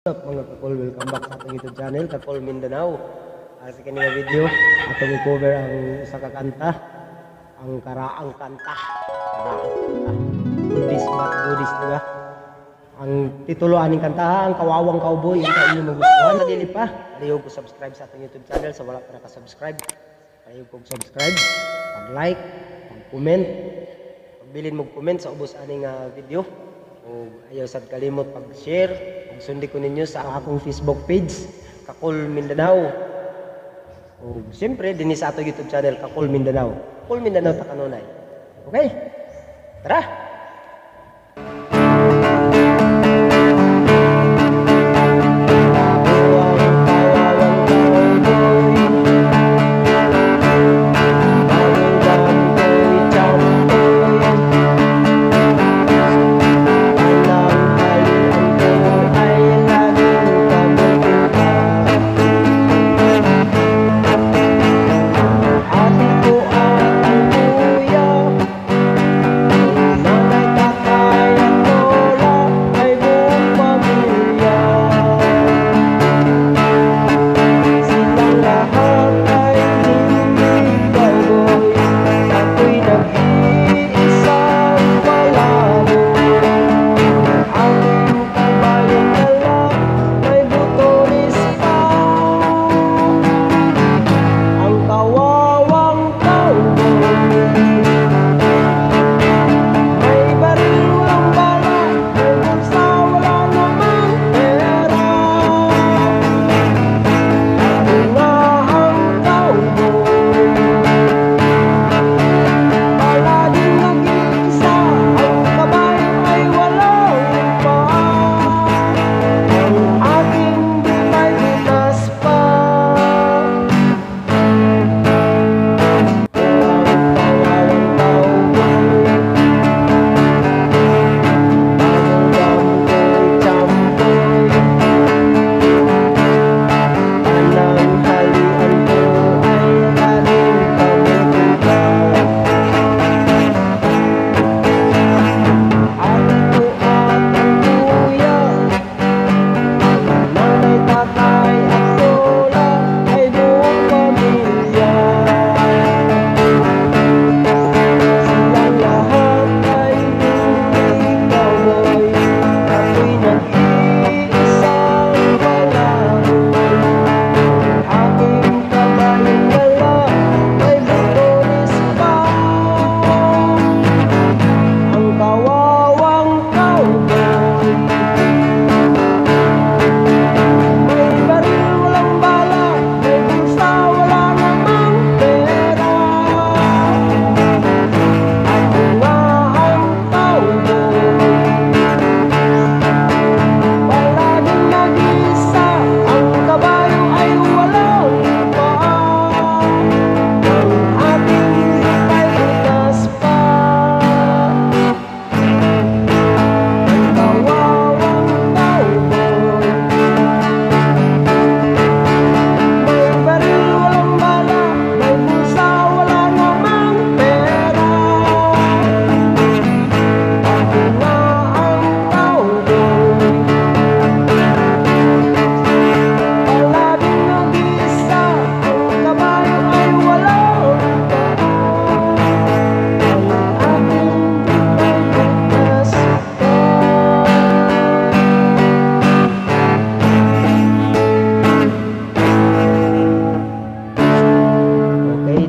What's up mga kakol, welcome back sa ating YouTube channel, Kakol Mindanao. Sa kanina video, atong i-cover ang isa ka kanta, ang Karaang Kanta. Goodies but goodies, diba? Ang titulo aning kanta, ang Kawawang Cowboy, ang kainyo magustuhan. Sa dili pa, palihog ko subscribe sa ating YouTube channel, sa wala pa nakasubscribe. Palihog ko subscribe, pag-like, pag-comment, pagbilin mo comment sa ubos aning video. O ayaw sad kalimot pag-share, pag-sundi ko ninyo sa akong Facebook page, Kakol Mindanao. O siyempre, din sa ato YouTube channel, Kakol Mindanao. Kakol Mindanao ta kanunay. Okay? Tara!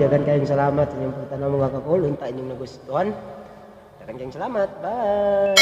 Dagan kayong salamat sa inyong pagtanaw mga kakol. Unta inyong nagustuhan. Dagan kayong salamat. Bye!